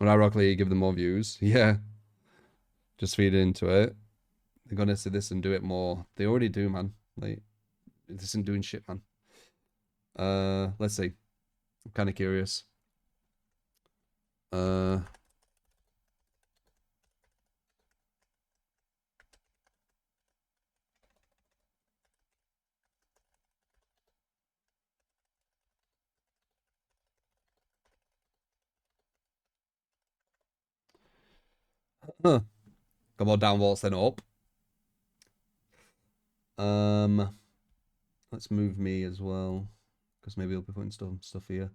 ironically, you give them more views. Yeah. Just feed into it. They're gonna see this and do it more. They already do, man. Like, this isn't doing shit, man. Let's see. I'm kind of curious. Huh. Got more downvotes than up. Let's move me as well, because maybe I'll be putting stuff here.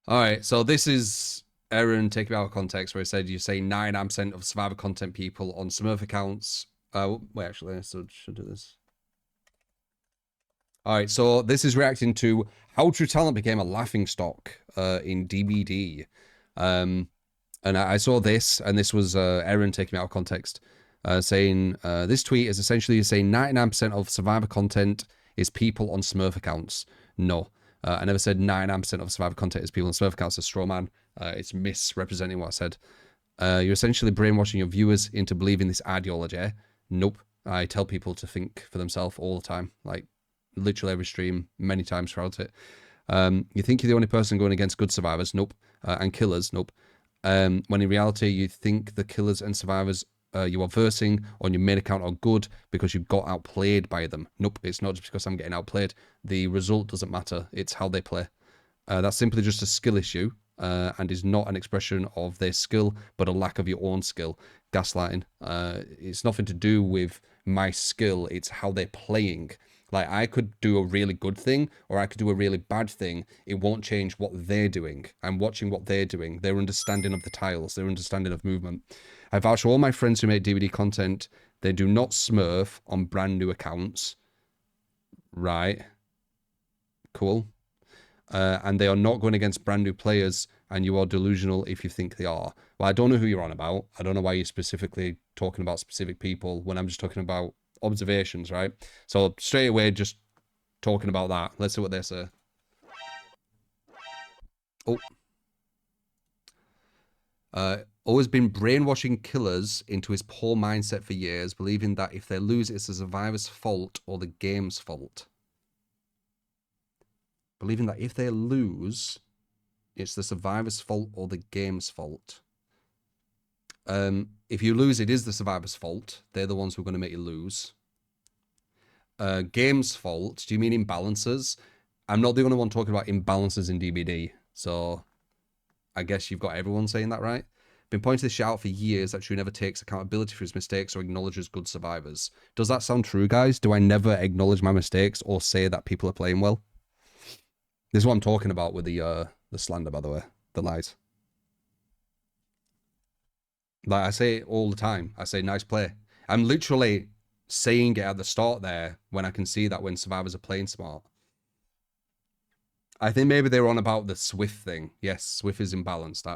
All right, so this is Aaron taking out of context where he said you say 99% of Survivor content people on Smurf accounts. Wait, actually, I should do this. All right, so this is reacting to how TrU3Ta1ent became a laughingstock in DBD. And I saw this, and this was Aaron taking me out of context, saying this tweet is essentially saying 99% of Survivor content is people on Smurf accounts. No, I never said 99% of Survivor content is people on Smurf accounts. It's a straw man. It's misrepresenting what I said. You're essentially brainwashing your viewers into believing this ideology. Nope. I tell people to think for themselves all the time, like literally every stream, many times throughout it. You think you're the only person going against good survivors? Nope. And killers? Nope. When in reality, you think the killers and survivors you are versing on your main account are good because you got outplayed by them. Nope, it's not just because I'm getting outplayed. The result doesn't matter. It's how they play. That's simply just a skill issue and is not an expression of their skill, but a lack of your own skill. Gaslighting. It's nothing to do with my skill. It's how they're playing. Like, I could do a really good thing or I could do a really bad thing. It won't change what they're doing. I'm watching what they're doing. Their understanding of the tiles, their understanding of movement. I vouch for all my friends who make DBD content. They do not smurf on brand new accounts. Right. Cool. And they are not going against brand new players, and you are delusional if you think they are. Well, I don't know who you're on about. I don't know why you're specifically talking about specific people when I'm just talking about observations, right? So straight away, just talking about that. Let's see what they say. Always been brainwashing killers into his poor mindset for years, believing that if they lose, it's the survivor's fault or the game's fault. Believing that if they lose, it's the survivor's fault or the game's fault. If you lose, it is the survivor's fault. They're the ones who are going to make you lose. Game's fault. Do you mean imbalances? I'm not the only one talking about imbalances in DBD. So I guess you've got everyone saying that, right? Been pointing this shit out for years that TrU never takes accountability for his mistakes or acknowledges good survivors. Does that sound true, guys? Do I never acknowledge my mistakes or say that people are playing well? This is what I'm talking about with the slander, by the way. The lies. Like, I say it all the time. I say, nice play. I'm literally saying it at the start there when I can see that when survivors are playing smart. I think maybe they were on about the Swift thing. Yes, Swift is imbalanced.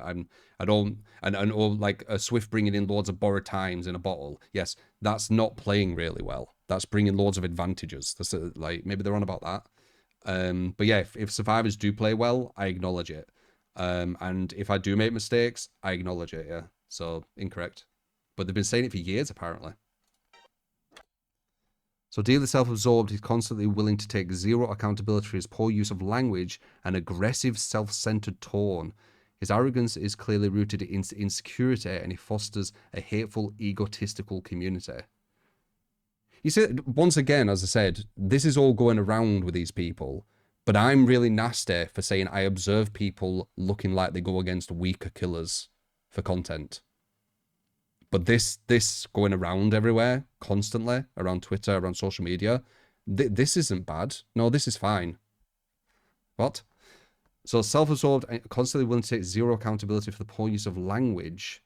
Or like a Swift bringing in loads of borrowed times in a bottle. Yes, that's not playing really well. That's bringing loads of advantages. That's like, maybe they're on about that. But yeah, if survivors do play well, I acknowledge it. And if I do make mistakes, I acknowledge it, yeah. So, incorrect. But they've been saying it for years, apparently. So Dealer self-absorbed, he's constantly willing to take zero accountability for his poor use of language and aggressive, self-centered tone. His arrogance is clearly rooted in insecurity, and he fosters a hateful, egotistical community. You see, once again, as I said, this is all going around with these people, but I'm really nasty for saying I observe people looking like they go against weaker killers for content. But this going around everywhere, constantly, around Twitter, around social media, this isn't bad. No, this is fine. What? So self-absorbed, constantly willing to take zero accountability for the poor use of language.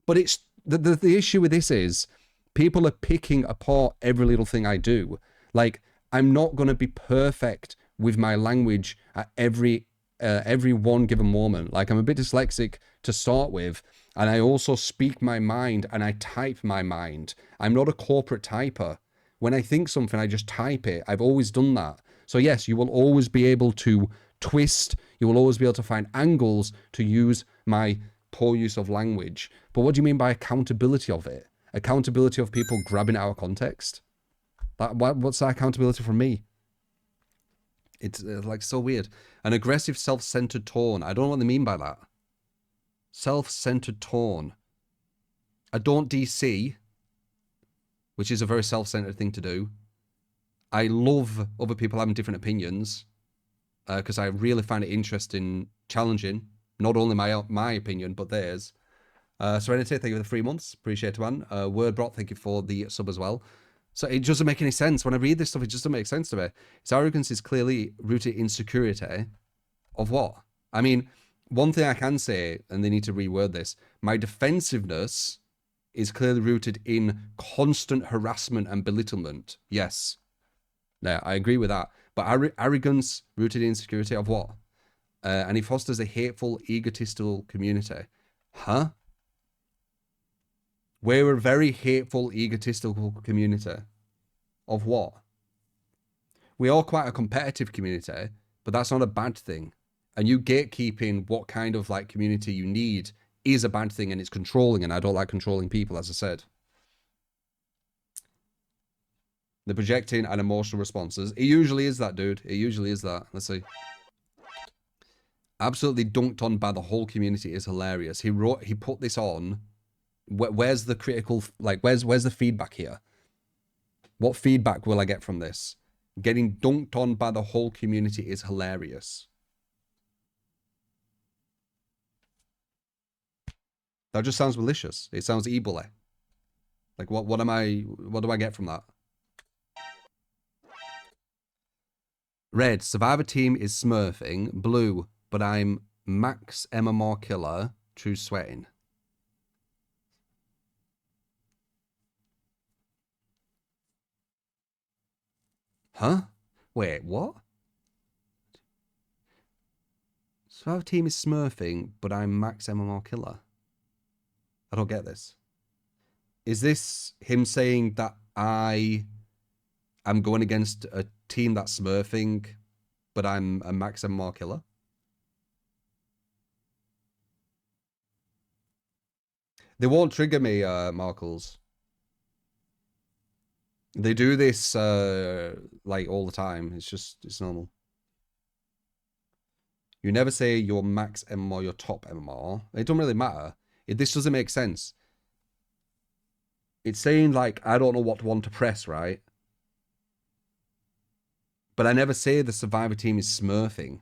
But it's the issue with this is people are picking apart every little thing I do. Like, I'm not going to be perfect with my language at every one given moment. Like, I'm a bit dyslexic to start with, and I also speak my mind and I type my mind. I'm not a corporate typer. When I think something, I just type it. I've always done that. So yes, you will always be able to twist. You will always be able to find angles to use my poor use of language. But what do you mean by accountability of it? Accountability of people grabbing it out of context? What's that accountability from me? It's like so weird. An aggressive, self-centered tone. I don't know what they mean by that. Self-centered tone. I don't DC, which is a very self-centered thing to do. I love other people having different opinions because I really find it interesting, challenging. Not only my opinion, but theirs. Serenity, thank you for the 3 months. Appreciate it, man. Wordbot, thank you for the sub as well. So it doesn't make any sense. When I read this stuff, it just doesn't make sense to me. His arrogance is clearly rooted in insecurity of what? I mean, one thing I can say, and they need to reword this, my defensiveness is clearly rooted in constant harassment and belittlement. Yes. Yeah, I agree with that. But arrogance rooted in insecurity of what? And he fosters a hateful, egotistical community. Huh? We're a very hateful, egotistical community. Of what? We are quite a competitive community, but that's not a bad thing. And you gatekeeping what kind of like community you need is a bad thing, and it's controlling, and I don't like controlling people, as I said. The projecting and emotional responses. It usually is that, dude. It usually is that. Let's see. Absolutely dunked on by the whole community is hilarious. He put this on. Where's the critical, like, where's the feedback here? What feedback will I get from this? Getting dunked on by the whole community is hilarious. That just sounds malicious. It sounds evil-y. Like, what do I get from that? Red, Survivor Team is Smurfing. Blue, but I'm Max MMR Killer, TrU3Ta1ent. Huh? Wait, what? Survivor Team is Smurfing, but I'm Max MMR Killer. I don't get this. Is this him saying that I am going against a team that's Smurfing, but I'm a Max MMR Killer? They won't trigger me, Markles. They do this like all the time. It's normal. You never say your max MMR, your top MMR. It doesn't really matter. This doesn't make sense. It's saying like, I don't know what one to press, right? But I never say the Survivor Team is Smurfing.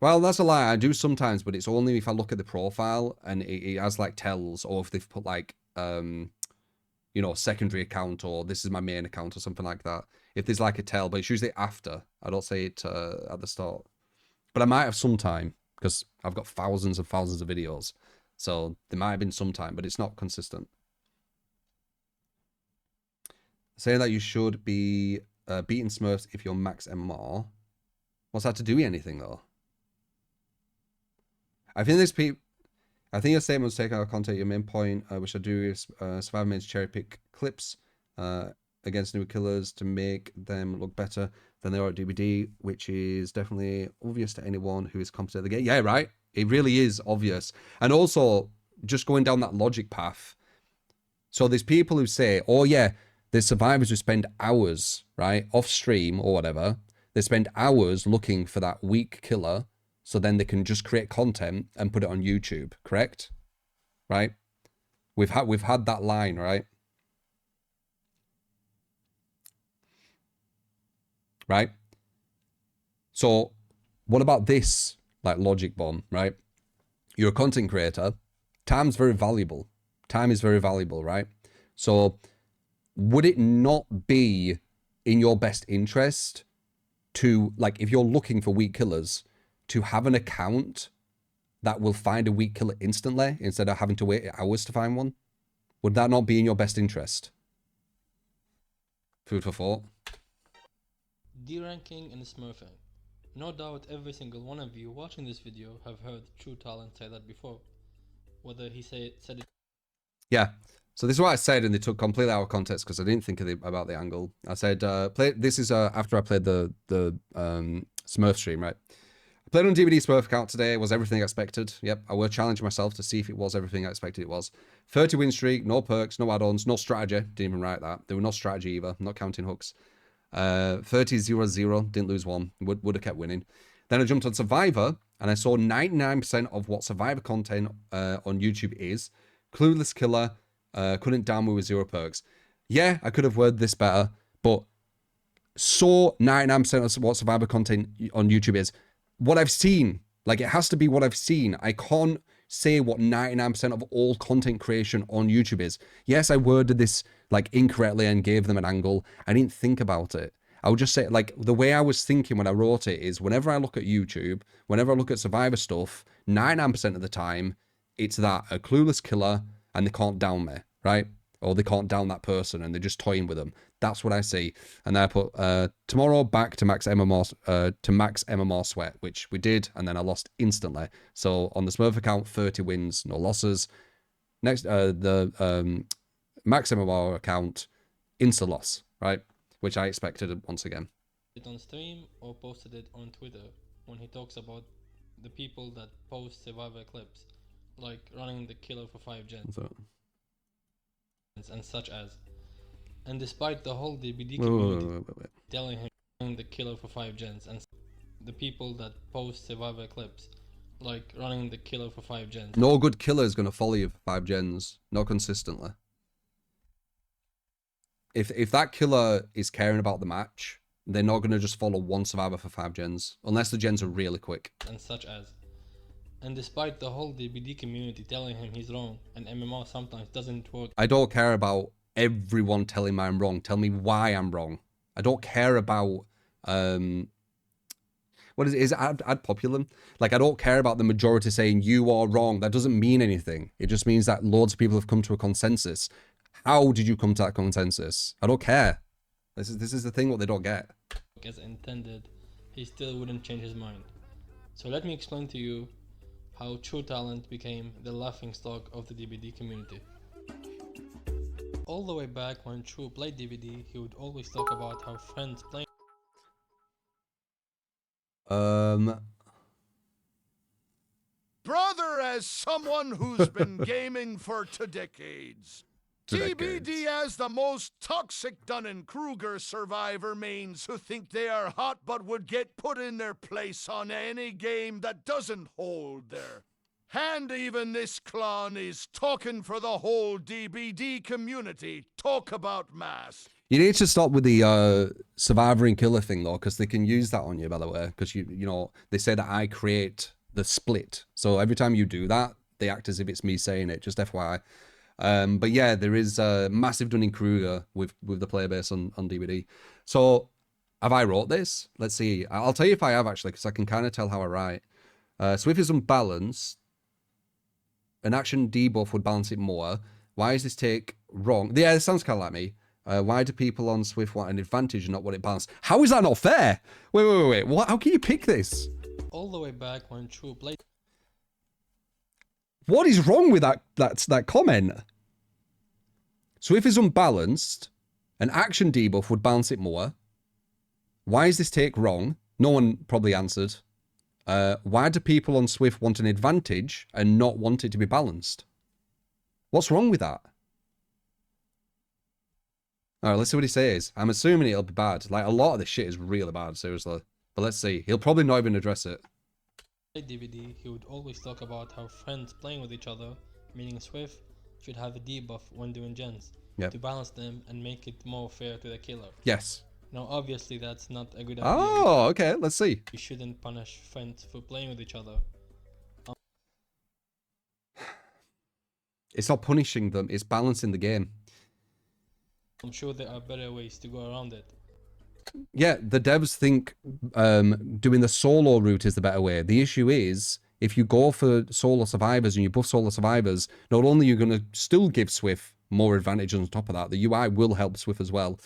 Well, that's a lie. I do sometimes, but it's only if I look at the profile and it has like tells, or if they've put like, you know, secondary account, or this is my main account or something like that. If there's like a tell, but it's usually after. I don't say it at the start. But I might have some time because I've got thousands and thousands of videos. So there might have been some time, but it's not consistent. Saying that you should be beating Smurfs if you're max MMR. What's that to do with anything though? I think your statement was taken out of context. Your main point, which I do, is Survivor Main's cherry pick clips against new killers to make them look better than they are at DBD, which is definitely obvious to anyone who is competent at the game. Yeah, right. It really is obvious. And also, just going down that logic path. So there's people who say, oh yeah, there's survivors who spend hours, right, off stream or whatever. They spend hours looking for that weak killer, so then they can just create content and put it on YouTube, correct? Right? We've had that line, right? Right? So what about this, like, logic bomb, right? You're a content creator. Time's very valuable. Time is very valuable, right? So would it not be in your best interest to, like, if you're looking for weak killers, to have an account that will find a weak killer instantly instead of having to wait hours to find one? Would that not be in your best interest? Food for thought. D-ranking and smurfing. No doubt every single one of you watching this video have heard TrU3Ta1ent say that before. Whether he said it... Yeah. So this is what I said, and they took completely out of context because I didn't think about the angle. I said, this is after I played the Smurf stream, right? I played on DBD Smurf account today. Was everything I expected? Yep, I will challenge myself to see if it was everything I expected it was. 30 win streak, no perks, no add-ons, no strategy. Didn't even write that. There were no strategy either. I'm not counting hooks. 30-0-0, didn't lose one. Would have kept winning. Then I jumped on Survivor, and I saw 99% of what Survivor content on YouTube is. Clueless killer, couldn't down with 0 perks. Yeah, I could have worded this better, but saw 99% of what Survivor content on YouTube is. What I've seen, like it has to be what I've seen. I can't say what 99% of all content creation on YouTube is. Yes, I worded this like incorrectly and gave them an angle. I didn't think about it. I would just say, like, the way I was thinking when I wrote it is whenever I look at YouTube, whenever I look at Survivor stuff, 99% of the time, it's that a clueless killer and they can't down me, right? Or they can't down that person and they're just toying with them. That's what I see. And then I put tomorrow back to max MMR sweat, which we did, and then I lost instantly. So on the Smurf account, 30 wins, no losses. Next, the max MMR account, insta loss, right? Which I expected once again. It on stream or posted it on Twitter when he talks about the people that post Survivor clips, like running the killer for 5 gens and such as. And despite the whole DBD community telling him running the killer for 5 gens and the people that post Survivor clips, like running the killer for 5 gens. No good killer is going to follow you for 5 gens, not consistently. If that killer is caring about the match, they're not going to just follow one Survivor for 5 gens, unless the gens are really quick. And such as. And despite the whole DBD community telling him he's wrong, and MMR sometimes doesn't work. I don't care about everyone telling me I'm wrong. Tell me why I'm wrong. I don't care about, what is it ad populum? Like, I don't care about the majority saying you are wrong. That doesn't mean anything. It just means that loads of people have come to a consensus. How did you come to that consensus? I don't care. This is the thing what they don't get. As intended, he still wouldn't change his mind. So let me explain to you how TrU3Ta1ent became the laughingstock of the DBD community. All the way back when TrU played DBD, he would always talk about how friends playing. Brother, as someone who's been gaming for 2 decades, DBD as the most toxic Dunning-Kruger survivor mains who think they are hot but would get put in their place on any game that doesn't hold their. And even this clown is talking for the whole DBD community. Talk about mass. You need to stop with the survivor and killer thing though, because they can use that on you, by the way, because you know they say that I create the split. So every time you do that, they act as if it's me saying it. Just FYI. But yeah, there is a massive Dunning-Kruger with the player base on DBD. So have I wrote this? Let's see. I'll tell you if I have actually, because I can kind of tell how I write. Swift is unbalanced. An action debuff would balance it more. Why is this take wrong? Yeah, it sounds kind of like me. Why do people on Swift want an advantage and not want it balanced? How is that not fair? Wait. What? How can you pick this? All the way back when TrU played. What is wrong with that comment? Swift is unbalanced. An action debuff would balance it more. Why is this take wrong? No one probably answered. Why do people on Swift want an advantage and not want it to be balanced? What's wrong with that? Alright, let's see what he says. I'm assuming it'll be bad. Like, a lot of this shit is really bad, seriously. But let's see. He'll probably not even address it. DBD, he would always talk about how friends playing with each other, meaning Swift, should have a debuff when doing gens to balance them and make it more fair to the killer. Yes. Now, obviously, that's not a good idea. Oh, okay. Let's see. You shouldn't punish friends for playing with each other. It's not punishing them. It's balancing the game. I'm sure there are better ways to go around it. Yeah, the devs think doing the solo route is the better way. The issue is, if you go for solo survivors and you buff solo survivors, not only are you going to still give Swift more advantage on top of that, the UI will help Swift as well.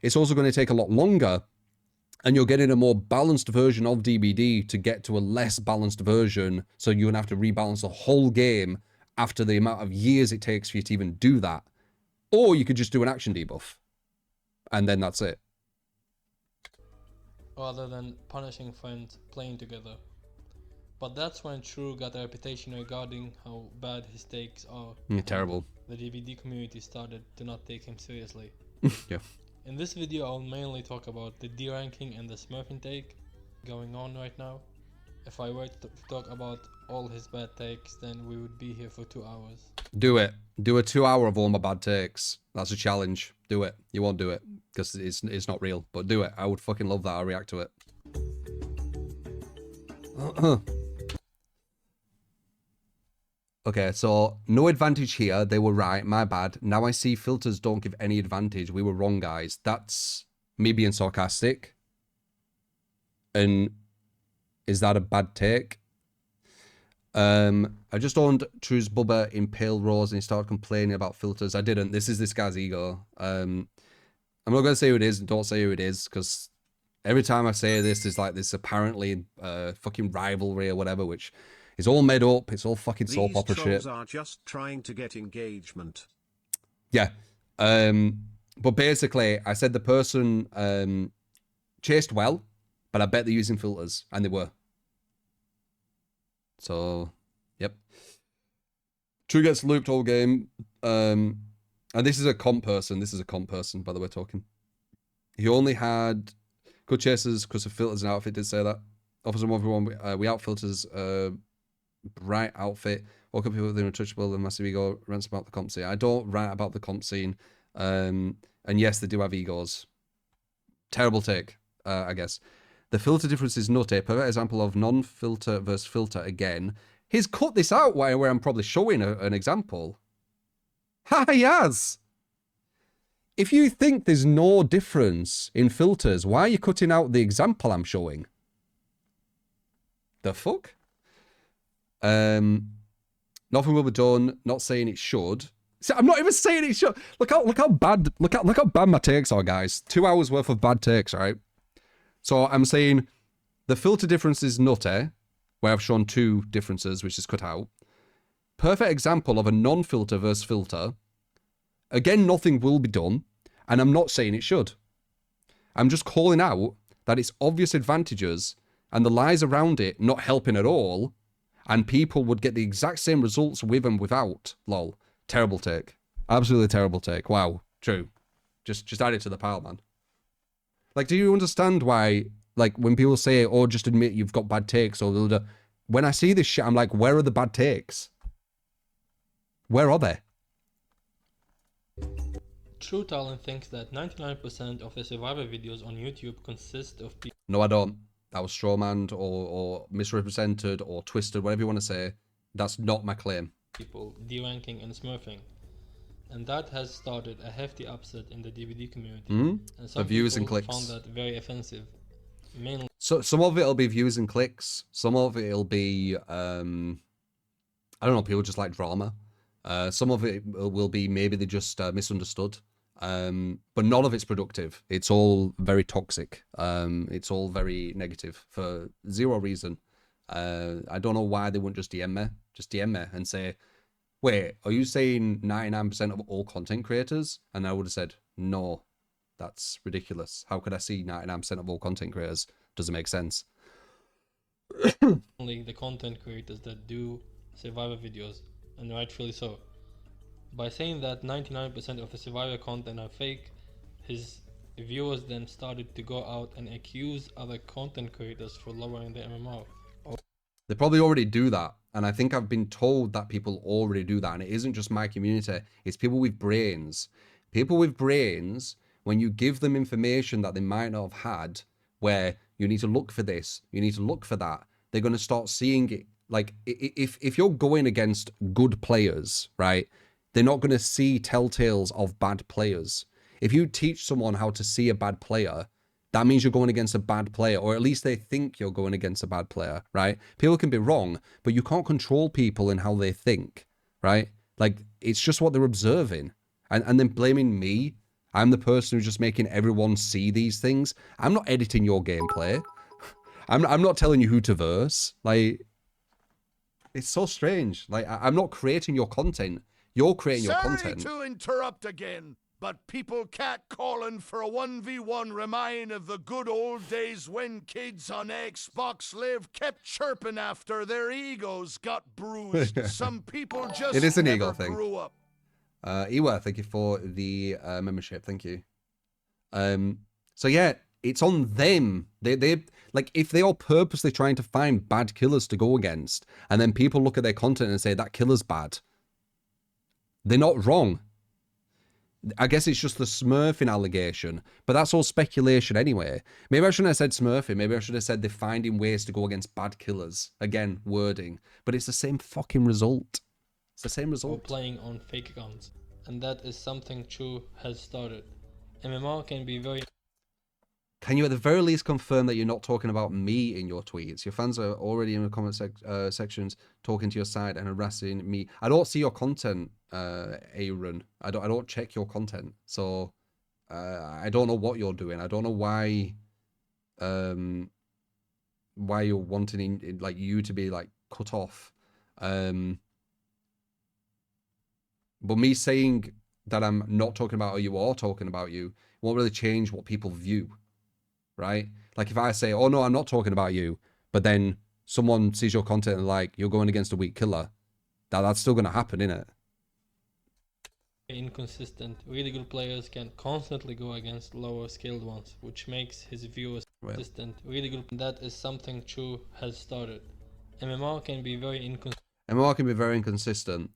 It's also going to take a lot longer, and you're getting a more balanced version of DBD to get to a less balanced version, so you're going to have to rebalance the whole game after the amount of years it takes for you to even do that. Or you could just do an action debuff, and then that's it. rather than punishing friends playing together. But that's when TrU got a reputation regarding how bad his takes are. Terrible. The DBD community started to not take him seriously. Yeah. In this video, I'll mainly talk about the D ranking and the Smurfing take going on right now. If I were to talk about all his bad takes, then we would be here for 2 hours. Do it. Do a 2 hour of all my bad takes. That's a challenge. Do it. You won't do it because it's not real, but do it. I would fucking love that. I'll react to it. Okay, so no advantage here. They were right. My bad. Now I see filters don't give any advantage. We were wrong, guys. That's me being sarcastic. And is that a bad take? I just owned TrU's Bubba in Pale Rose and he started complaining about filters. I didn't. This is this guy's ego. I'm not going to say who it is. Don't say who it is because every time I say this, there's like this apparently fucking rivalry or whatever, which is all made up. It's all fucking soap opera shit. These trolls are just trying to get engagement. Yeah. But basically, I said the person chased well, but I bet they're using filters, and they were. So, yep. TrU gets looped all game. And this is a comp person. This is a comp person, by the way, talking. He only had good chases because of filters and outfit. Did say that. Offers him everyone. We out filters. Bright outfit. Woke up people with untouchable and massive ego. Rants about the comp scene. I don't rant about the comp scene. And yes, they do have egos. Terrible take, I guess. The filter difference is not a perfect example of non-filter versus filter again. He's cut this out where I'm probably showing an example. Ha, he has! If you think there's no difference in filters, why are you cutting out the example I'm showing? The fuck? Nothing will be done. Not saying it should. See, I'm not even saying it should. Look how bad my takes are, guys. 2 hours worth of bad takes, right? So I'm saying the filter difference is nutty, where I've shown 2 differences, which is cut out. Perfect example of a non-filter versus filter. Again, nothing will be done, and I'm not saying it should. I'm just calling out that it's obvious advantages and the lies around it not helping at all, and people would get the exact same results with and without. Lol. Terrible take. Absolutely terrible take. Wow. True. Just add it to the pile, man. Like, do you understand why, like, when people say, oh, just admit you've got bad takes, or when I see this shit, I'm like, where are the bad takes? Where are they? TrU3Ta1ent thinks that 99% of the Survivor videos on YouTube consist of people. No, I don't. That was strawmanned or misrepresented or twisted, whatever you want to say. That's not my claim. People deranking and smurfing. And that has started a hefty upset in the DBD community. And some views and people clicks. found that very offensive. Mainly So some of it'll be views and clicks. Some of it'll be I don't know, people just like drama. Some of it will be maybe they just misunderstood. But none of it's productive. It's all very toxic. It's all very negative for zero reason. I don't know why they wouldn't just DM me. Just DM me and say, wait, are you saying 99% of all content creators? And I would have said, no, that's ridiculous. How could I see 99% of all content creators? Doesn't make sense. only the content creators that do Survivor videos, and rightfully so. By saying that 99% of the Survivor content are fake, his viewers then started to go out and accuse other content creators for lowering their MMR. They probably already do that. And I think I've been told that people already do that. And it isn't just my community. It's people with brains. People with brains, when you give them information that they might not have had, where you need to look for this, you need to look for that, they're going to start seeing it. Like, if you're going against good players, right, they're not going to see telltales of bad players. If you teach someone how to see a bad player, that means you're going against a bad player, or at least they think you're going against a bad player, right? People can be wrong, but you can't control people in how they think, right? Like, it's just what they're observing. And then blaming me, I'm the person who's just making everyone see these things. I'm not editing your gameplay. I'm not telling you who to verse. Like, it's so strange. Like, I'm not creating your content. You're creating your content. Sorry to interrupt again. But people catcalling for a 1v1 remind of the good old days when kids on Xbox Live kept chirping after their egos got bruised. Some people just It is an never ego thing. grew up. Ewa, thank you for the membership. Thank you. So yeah, it's on them. They like, if they are purposely trying to find bad killers to go against, and then people look at their content and say that killer's bad, they're not wrong. I guess it's just the Smurfing allegation, but that's all speculation anyway. Maybe I shouldn't have said Smurfing. Maybe I should have said they're finding ways to go against bad killers. Again, wording. But it's the same fucking result. It's the same Or result. playing on fake accounts. And that is something TrU has started. MMR can be very... Can you at the very least confirm that you're not talking about me in your tweets? Your fans are already in the comment sections talking to your side and harassing me. I don't see your content, Aaron. I don't check your content, so I don't know what you're doing. I don't know why you're wanting like you to be like cut off. But me saying that I'm not talking about or you are talking about you won't really change what people view. Right? Like if I say, oh no, I'm not talking about you, but then someone sees your content and like, you're going against a weak killer, that's still going to happen, innit? inconsistent. Really good players can constantly go against lower skilled ones, which makes his viewers consistent. Really good. That is something TrU has started. MMR can be very inconsistent. MMR can be very inconsistent.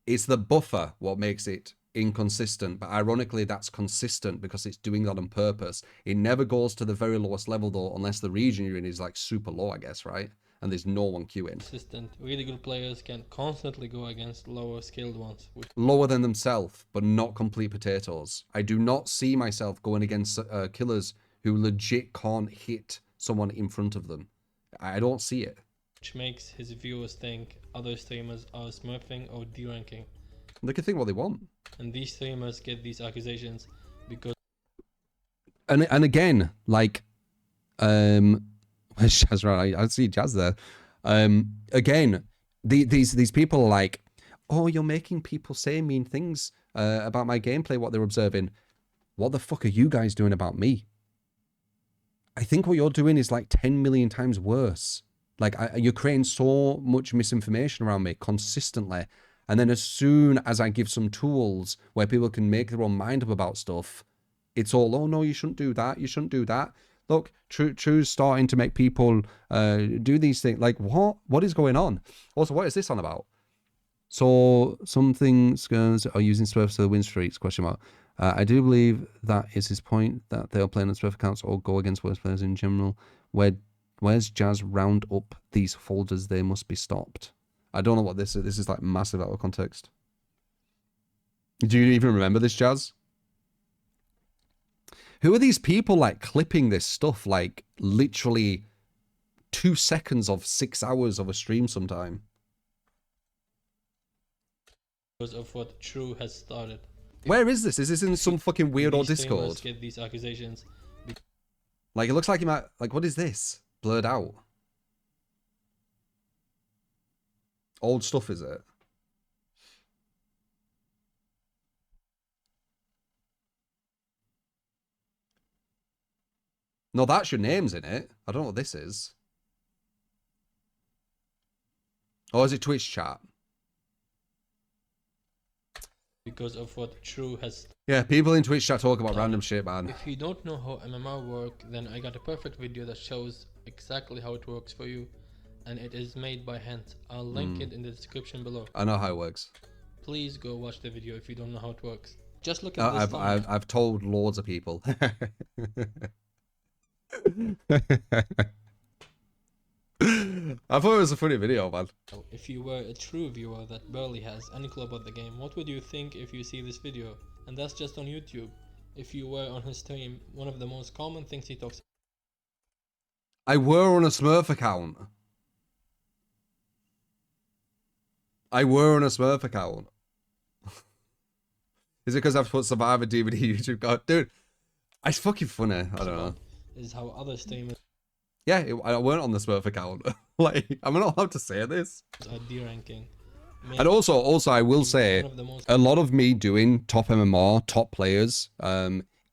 It's the buffer what makes it inconsistent, but ironically that's consistent because it's doing that on purpose. It never goes to the very lowest level though, unless the region you're in is like super low, I guess, right? And there's no one queuing. Consistent. Really good players can constantly go against lower skilled ones. Lower than themselves, but not complete potatoes. I do not see myself going against killers who legit can't hit someone in front of them. I don't see it. Which makes his viewers think other streamers are smurfing or deranking. They can think what they want. And these streamers get these accusations because... And again, like, where's Jazz? Right, I see Jazz there. Again, these people are like, oh, you're making people say mean things about my gameplay, what they're observing. What the fuck are you guys doing about me? I think what you're doing is like 10 million times worse. Like, you're creating so much misinformation around me consistently. And then as soon as I give some tools where people can make their own mind up about stuff, it's all, oh no, you shouldn't do that. You shouldn't do that. Look, TrU's starting to make people do these things. Like, what? What is going on? Also, what is this on about? So, some things are using Smurfs to the win streaks, question mark. I do believe that is his point, that they are playing on Smurf accounts or go against worse players in general. Where's Jazz round up these folders? They must be stopped. I don't know what this is. This is like massive out of context. Do you even remember this, Jazz? Who are these people like clipping this stuff like literally 2 seconds of 6 hours of a stream sometime? Because of what TrU has started. Where is this? Is this in some fucking weirdo Discord? Get these accusations. Like, it looks like he might... Like, what is this? Blurred out. Old stuff, is it? No, that's your name's in it. I don't know what this is. Oh, is it Twitch chat? Because of what TrU has... Yeah, people in Twitch chat talk about random shit, man. If you don't know how MMR work, then I got a perfect video that shows exactly how it works for you. And it is made by hand. I'll link it in the description below. I know how it works. Please go watch the video if you don't know how it works. Just look at this thumbnail. I've told loads of people. I thought it was a funny video, man. If you were a TrU viewer that barely has any clue about the game, what would you think if you see this video? And that's just on YouTube. If you were on his stream, one of the most common things he talks... I were on a Smurf account. Is it because I've put Survivor DVD YouTube card? Dude, it's fucking funny. I don't know. Is how other streamers... Yeah, I weren't on the Smurf account. Like, I'm not allowed to say this. are deranking. And also, I will say, one of the most a lot of me doing top MMR, top players,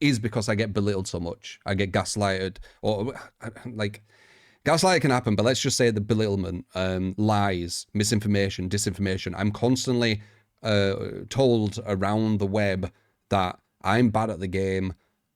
is because I get belittled so much. I get gaslighted, or like, gaslighting can happen, but let's just say the belittlement, lies, misinformation, disinformation. I'm constantly told around the web that I'm bad at the game.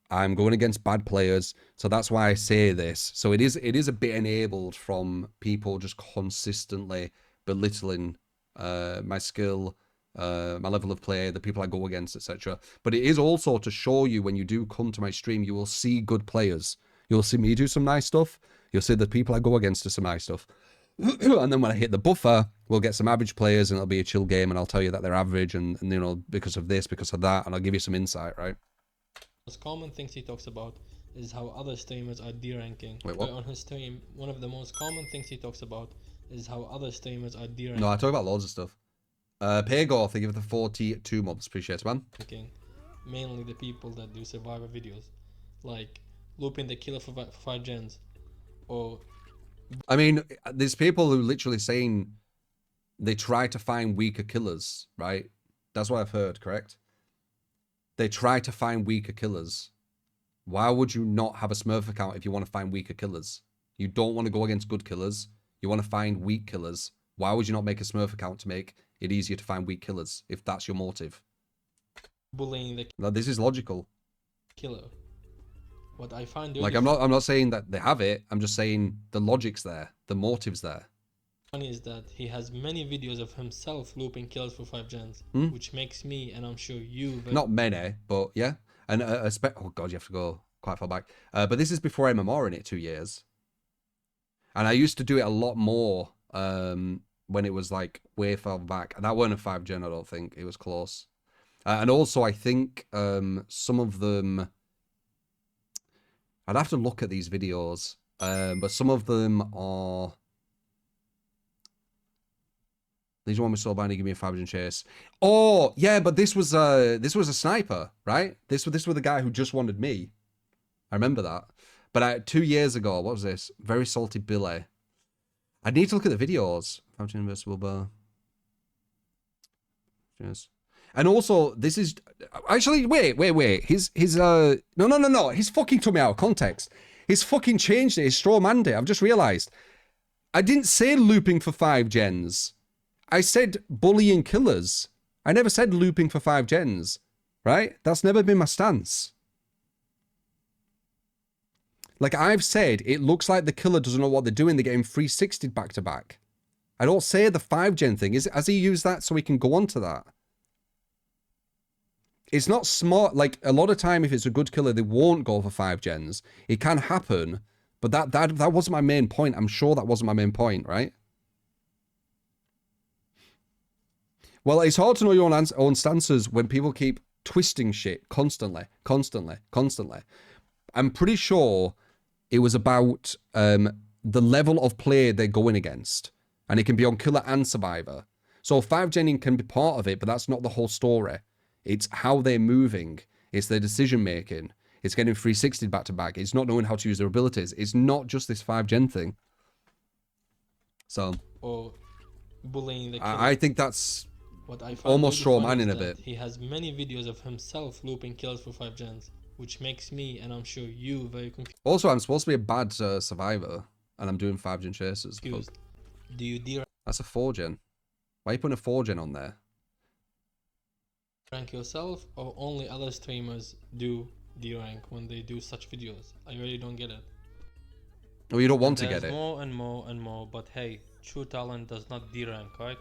I'm going against bad players, so that's why I say this. So it is a bit enabled from people just consistently belittling my skill, my level of play, the people I go against, etc. But it is also to show you, when you do come to my stream, you will see good players. You'll see me do some nice stuff. You'll see the people I go against do some nice stuff. And then when I hit the buffer, we'll get some average players, and it'll be a chill game, and I'll tell you that they're average, and you know, because of this, because of that, and I'll give you some insight, right? most common things he talks about is how other streamers are D-ranking. Wait, what? On his stream, one of the most common things he talks about is how other streamers are D-ranking. No, I talk about loads of stuff. Paygo, thank you for the 42 months. Appreciate it, man. Mainly the people that do survivor videos, like looping the killer for 5 gens, or... I mean, there's people who literally saying they try to find weaker killers, right? That's what I've heard, correct? They try to find weaker killers. Why would you not have a Smurf account if you want to find weaker killers? You don't want to go against good killers. You want to find weak killers. Why would you not make a Smurf account to make it easier to find weak killers if that's your motive? bullying the Now, this is logical. killer. What I find Like, I'm not saying that they have it. I'm just saying the logic's there. The motive's there. funny is that he has many videos of himself looping kills for 5 gens, which makes me, and I'm sure you... Not many, but yeah. And oh god, you have to go quite far back. But this is before MMR in it, 2 years. And I used to do it a lot more when it was like way far back. And that weren't a 5 gen, I don't think. It was close. And also, I think some of them... I'd have to look at these videos, but some of them are... These want me so bad, give me a 5 gen chase. Oh, yeah, but this was a sniper, right? This was the guy who just wanted me. I remember that. But 2 years ago, what was this? Very salty Billy. I need to look at the videos. 5 gen invincible bar. Yes. And also, this is actually wait. His no. He's fucking took me out of context. He's fucking changed it. He's straw manned it. I've just realized. I didn't say looping for 5 gens. I said bullying killers. I never said looping for 5 gens. Right? That's never been my stance. Like I've said, it looks like the killer doesn't know what they're doing. They're getting 360'd back to back. I don't say the 5 gen thing. Has he used that so he can go on to that? It's not smart. Like a lot of time, if it's a good killer, they won't go for 5 gens. It can happen, but that wasn't my main point. I'm sure that wasn't my main point, right? Well, it's hard to know your own stances when people keep twisting shit constantly. I'm pretty sure it was about the level of play they're going against, and it can be on killer and survivor. So 5 genning can be part of it, but that's not the whole story. It's how they're moving. It's their decision making. It's getting 360'd back to back. It's not knowing how to use their abilities. It's not just this 5 gen thing. So, or bullying the killer. I think that's what I find almost straw really funny manning is a that bit. He has many videos of himself looping kills for 5 gens, which makes me, and I'm sure you, very confused. Also, I'm supposed to be a bad survivor, and I'm doing 5 gen chases. Do you D-rank That's a 4 gen. Why are you putting a 4 gen on there? yourself, or only other streamers do D-rank when they do such videos? I really don't get it. Well, you don't want to There's get it. more and more, but hey, TrU3Ta1ent does not D-rank, right?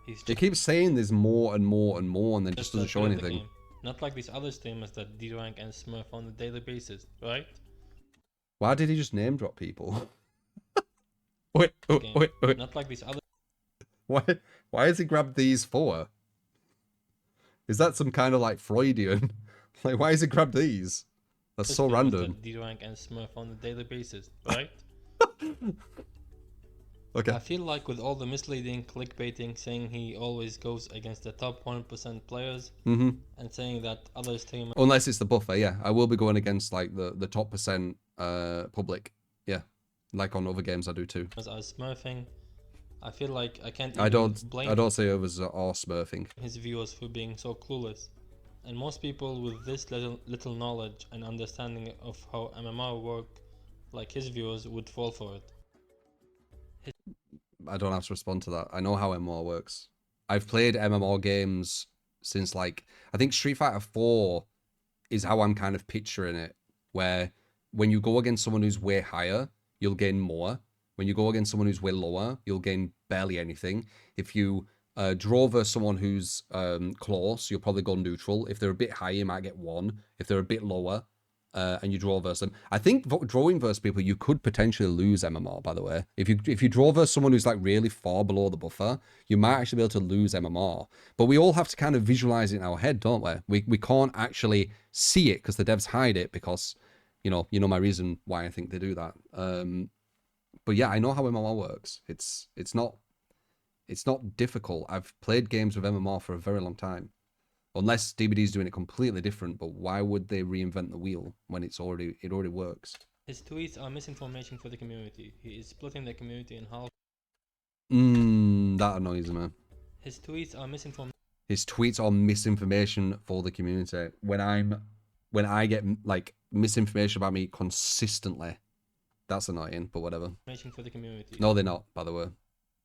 He's They just keep saying there's more and more and more, and then just doesn't a show good at the anything. game. Not like these other streamers that D-rank and Smurf on a daily basis, right? Why did he just name drop people? wait. Not like these other Why has he grabbed these for? Is that some kind of like Freudian? Like, why has he grabbed these? That's so streamers random. that D-rank and Smurf on a daily basis, right? Okay. I feel like with all the misleading clickbaiting, saying he always goes against the top 1% players, and saying that other streamers Unless it's the buffer, yeah. I will be going against like the top percent public. Yeah. Like on other games I do too. are smurfing, I feel like I can't I even blame don't say others are smurfing. his viewers for being so clueless. And most people with this little knowledge and understanding of how MMR work, like his viewers, would fall for it. I don't have to respond to that. I know how MMR works. I've played MMR games since, like, I think Street Fighter 4 is how I'm kind of picturing it, where when you go against someone who's way higher, you'll gain more. When you go against someone who's way lower, you'll gain barely anything. If you draw versus someone who's close, you'll probably go neutral. If they're a bit higher, you might get 1. If they're a bit lower, and you draw versus them, I think drawing versus people, you could potentially lose MMR. By the way, if you draw versus someone who's like really far below the buffer, you might actually be able to lose MMR. But we all have to kind of visualize it in our head, don't we? We can't actually see it because the devs hide it because, you know my reason why I think they do that. But yeah, I know how MMR works. It's not difficult. I've played games with MMR for a very long time. Unless DBD's doing it completely different, but why would they reinvent the wheel when it already works? His tweets are misinformation for the community. He is splitting the community in half. That annoys me. His tweets are misinformation. His tweets are misinformation for the community. When I get like misinformation about me consistently, that's annoying, but whatever. For the community. No, they're not, by the way.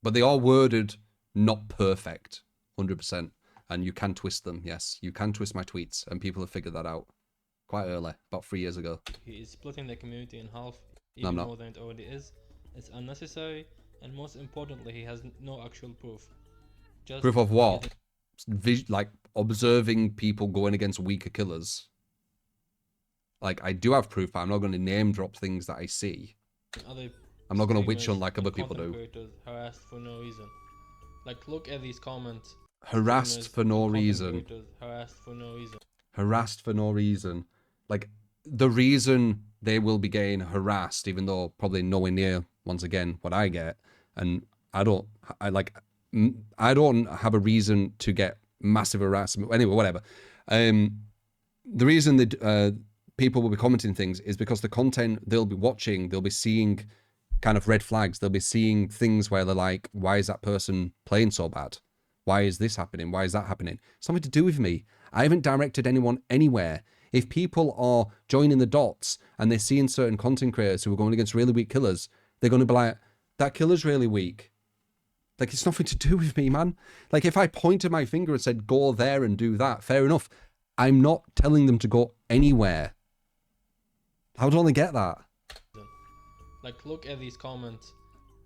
But they are worded not perfect, 100%. And you can twist them, yes. You can twist my tweets, and people have figured that out quite early, about 3 years ago. He is splitting the community in half, even more than it already is. It's unnecessary, and most importantly, he has no actual proof. Just proof of what? Like, observing people going against weaker killers. Like, I do have proof, but I'm not going to name drop things that I see. I'm not going to witch hunt like other people do. Harassed for no reason. Like, look at these comments. Harassed for no reason. Harassed for no reason. Harassed for no reason. Like, the reason they will be getting harassed, even though probably nowhere near, once again, what I get, and I don't have a reason to get massive harassment. Anyway, whatever. The reason that people will be commenting things is because the content they'll be watching, they'll be seeing kind of red flags. They'll be seeing things where they're like, why is that person playing so bad? Why is this happening? Why is that happening? Something to do with me. I haven't directed anyone anywhere. If people are joining the dots and they're seeing certain content creators who are going against really weak killers, they're going to be like, that killer's really weak. Like, it's nothing to do with me, man. Like, if I pointed my finger and said, go there and do that, fair enough. I'm not telling them to go anywhere. How don't they get that? Like, look at these comments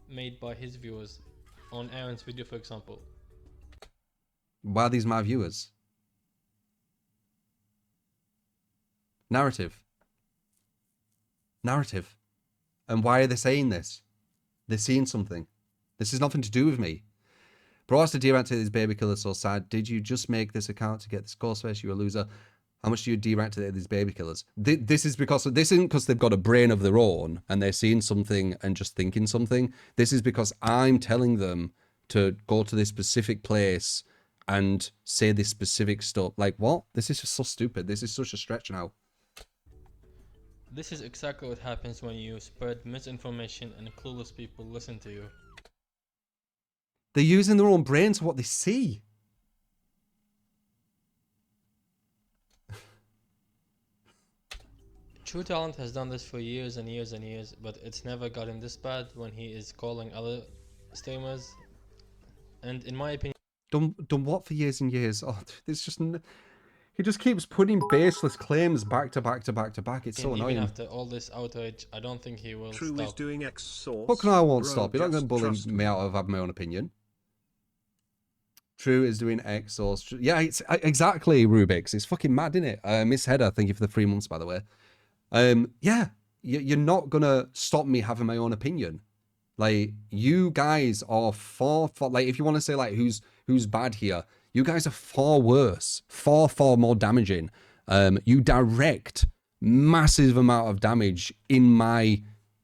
made by his viewers on Aaron's video, for example. Why are these my viewers? Narrative. And why are they saying this? They're seeing something. This has nothing to do with me. Bro has to derank to this baby killer so sad. Did you just make this account to get this score space? You're a loser. How much do you derank to these baby killers? This isn't because they've got a brain of their own and they're seeing something and just thinking something. This is because I'm telling them to go to this specific place and say this specific stuff. Like, what? This is just so stupid. This is such a stretch now. This is exactly what happens when you spread misinformation and clueless people listen to you. They're using their own brains for what they see. TrU3Ta1ent has done this for years and years and years, but it's never gotten this bad when he is calling other streamers. And in my opinion, Done what for years and years? Oh, it's just he just keeps putting baseless claims back to back to back to back. It's so annoying. Even after all this outrage, I don't think he will TrU stop. Is doing X source. What can I won't stop? You're not going to bully me out of having my own opinion. TrU is doing X source. Yeah, it's exactly Rubik's. It's fucking mad, isn't it? Miss Hedda, thank you for the 3 months, by the way. Yeah, you're not gonna stop me having my own opinion. Like, you guys are far like, if you want to say like who's bad here, you guys are far worse, far more damaging. You direct massive amount of damage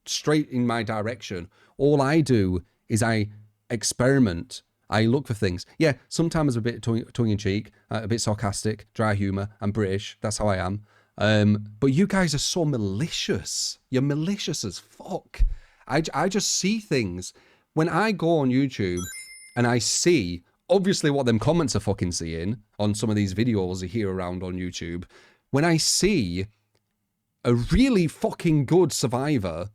straight in my direction. All I do is I experiment. I look for things. Yeah, sometimes a bit tongue-in-cheek, a bit sarcastic, dry humor. I'm British. That's how I am. But you guys are so malicious. You're malicious as fuck. I just see things when I go on YouTube and I see, obviously what them comments are fucking seeing on some of these videos I hear around on YouTube, when I see a really fucking good survivor,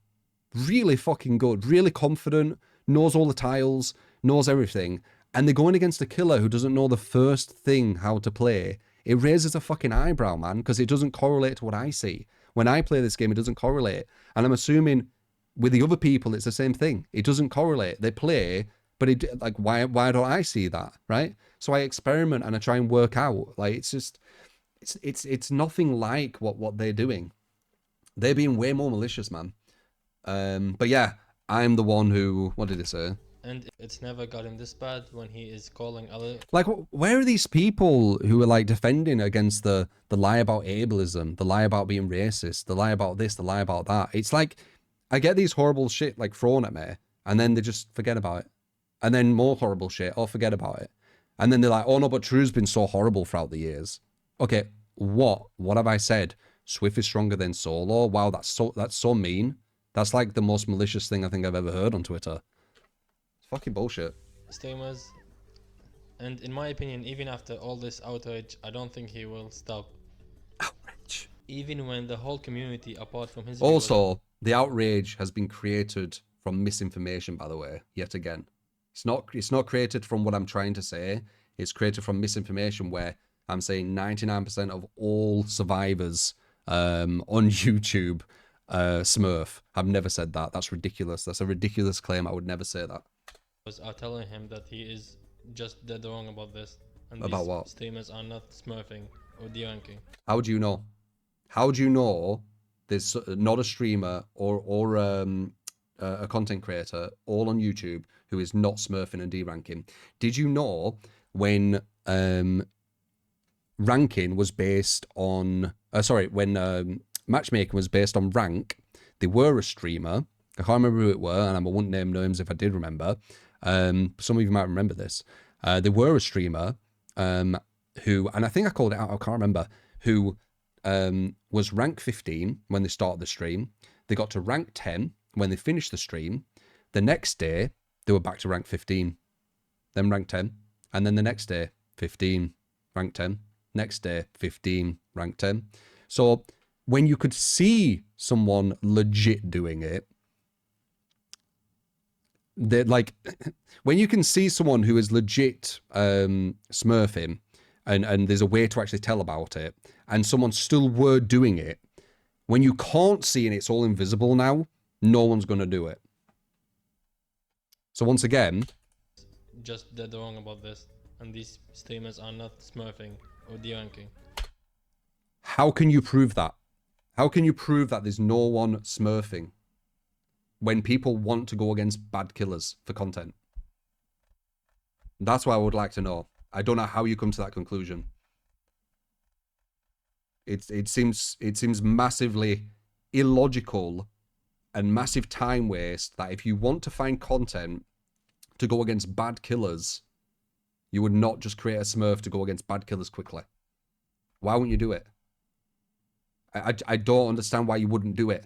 really fucking good, really confident, knows all the tiles, knows everything, and they're going against a killer who doesn't know the first thing how to play, it raises a fucking eyebrow, man, because it doesn't correlate to what I see. When I play this game, it doesn't correlate. And I'm assuming with the other people, it's the same thing. It doesn't correlate. They play, but it, like, why don't I see that, right? So I experiment and I try and work out. Like, it's just, it's nothing like what they're doing. They're being way more malicious, man. But yeah, I'm the one who, what did it say? And it's never got him this bad when he is calling other... Like, where are these people who are, like, defending against the lie about ableism, the lie about being racist, the lie about this, the lie about that? It's like, I get these horrible shit, like, thrown at me, and then they just forget about it. And then more horrible shit, or forget about it. And then they're like, oh no, but TrU's been so horrible throughout the years. Okay, what? What have I said? Swift is stronger than Solo? Wow, that's so mean. That's like the most malicious thing I think I've ever heard on Twitter. It's fucking bullshit. Streamers, and in my opinion, even after all this outrage, I don't think he will stop. Outrage. Even when the whole community, apart from his... Also, the outrage has been created from misinformation, by the way, yet again. It's not created from what I'm trying to say. It's created from misinformation where I'm saying 99% of all survivors on YouTube Smurf. I've never said that. That's ridiculous. That's a ridiculous claim. I would never say that. Are telling him that he is just dead wrong about this. And about these what? streamers are not smurfing or de-ranking. How do you know? How do you know there's not a streamer or a content creator all on YouTube who is not smurfing and de-ranking? Did you know when ranking was based on... when matchmaking was based on rank, there were a streamer, I can't remember who it were, and I wouldn't name names if I did remember. Some of you might remember this. There were a streamer who, and I think I called it out, I can't remember, who was rank 15 when they started the stream. They got to rank 10 when they finished the stream. The next day, they were back to rank 15, then rank 10, and then the next day, 15, rank 10, next day, 15, rank 10. So when you could see someone legit doing it, they're like, when you can see someone who is legit smurfing, and there's a way to actually tell about it, and someone still were doing it, when you can't see and it's all invisible now, no one's going to do it. So once again, just dead wrong about this, and these streamers are not smurfing or de-ranking. how can you prove that? How can you prove that there's no one smurfing when people want to go against bad killers for content? That's what I would like to know. I don't know how you come to that conclusion. It seems massively illogical and massive time waste that if you want to find content to go against bad killers, you would not just create a smurf to go against bad killers quickly. Why wouldn't you do it? I don't understand why you wouldn't do it.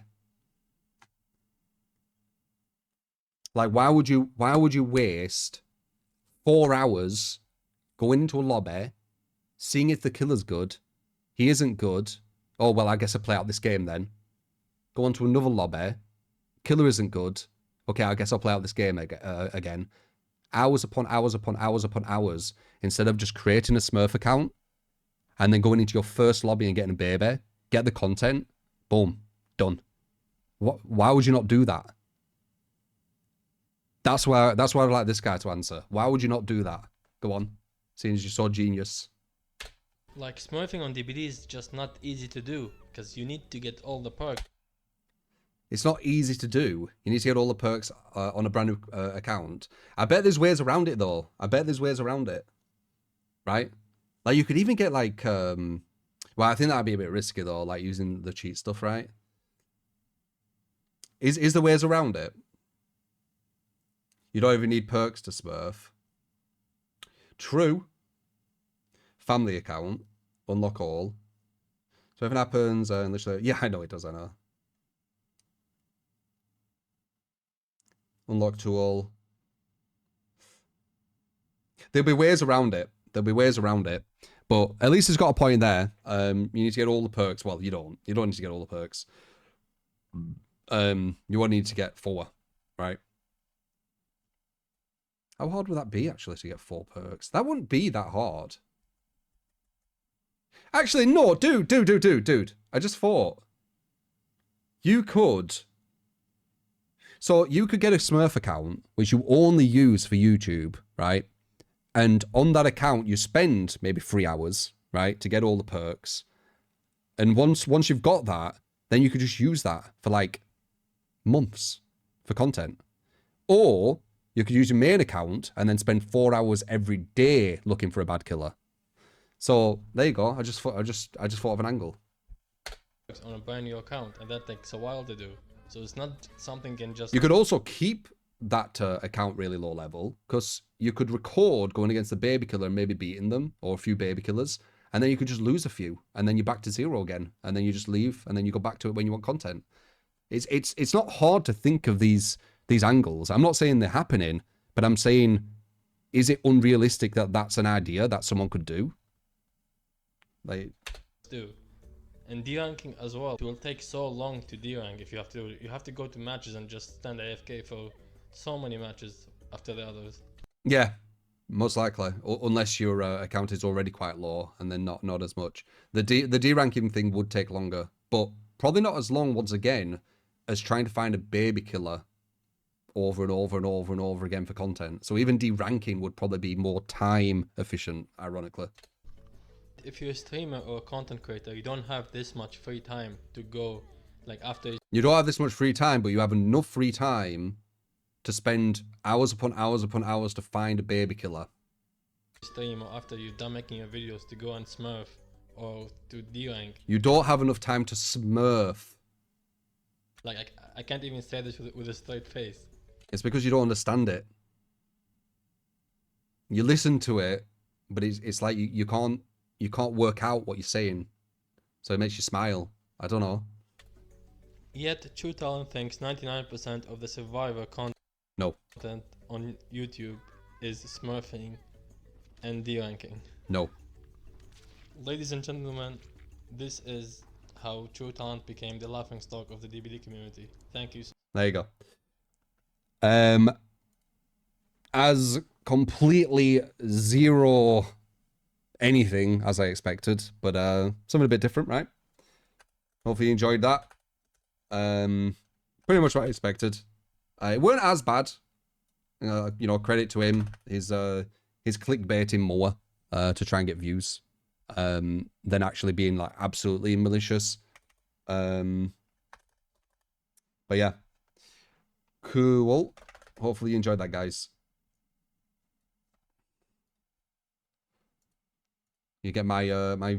Like, why would you waste 4 hours going into a lobby, seeing if the killer's good? He isn't good. Oh, well, I guess I'll play out this game then. Go on to another lobby. Killer isn't good. Okay, I guess I'll play out this game again. Hours upon hours upon hours upon hours, instead of just creating a Smurf account and then going into your first lobby and getting a baby, get the content, boom, done. Why would you not do that? That's why I'd like this guy to answer. Why would you not do that? Go on, seeing as you're so genius. Like, smurfing on DBD is just not easy to do, because you need to get all the perks. It's not easy to do. You need to get all the perks on a brand new account. I bet there's ways around it, though. I bet there's ways around it. Right? Like, you could even get, like... well, I think that'd be a bit risky, though, like, using the cheat stuff, right? Is there ways around it? You don't even need perks to smurf. True. Family account. Unlock all. So if it happens, literally... Yeah, I know it does, I know. Unlock to all. There'll be ways around it. There'll be ways around it. But at least it's got a point there. You need to get all the perks. Well, you don't. You don't need to get all the perks. You only need to get 4, right? How hard would that be, actually, to get 4 perks? That wouldn't be that hard. Actually, no, dude. I just thought. You could. So you could get a Smurf account, which you only use for YouTube, right? And on that account, you spend maybe 3 hours, right, to get all the perks. And once you've got that, then you could just use that for like months for content. Or you could use your main account and then spend 4 hours every day looking for a bad killer. So there you go. I just thought of an angle. On a brand new account, and that takes a while to do. So it's not something you can just. You could also keep that account really low level, because you could record going against the baby killer and maybe beating them, or a few baby killers, and then you could just lose a few, and then you're back to 0 again, and then you just leave, and then you go back to it when you want content. It's not hard to think of these angles. I'm not saying they're happening, but I'm saying, is it unrealistic that that's an idea that someone could do? Like, do. And D-ranking as well. It will take so long to D-rank if you have to go to matches and just stand AFK for so many matches after the others. Yeah, most likely, unless your account is already quite low, and then not as much. The D-ranking thing would take longer, but probably not as long, once again, as trying to find a baby killer over and over and over and over again for content. So even D-ranking would probably be more time efficient, ironically. If you're a streamer or a content creator, you don't have this much free time to go, like, after. You don't have this much free time, but you have enough free time to spend hours upon hours upon hours to find a baby killer. Stream, or after you're done making your videos, to go and smurf or to D-rank. You don't have enough time to smurf. Like, I can't even say this with a straight face. It's because you don't understand it. You listen to it, but it's like you can't work out what you're saying, so it makes you smile. I don't know. Yet TrU3Ta1ent thinks 99% of the survivor content on YouTube is smurfing and D-ranking. No. Ladies and gentlemen, this is how TrU3Ta1ent became the laughingstock of the DBD community. Thank you. There you go. As completely zero anything as I expected, but something a bit different, right? Hopefully you enjoyed that. Pretty much what I expected. It weren't as bad. You know, credit to him. His clickbaiting more to try and get views than actually being like absolutely malicious. But yeah, cool. Hopefully you enjoyed that, guys. You get my my view.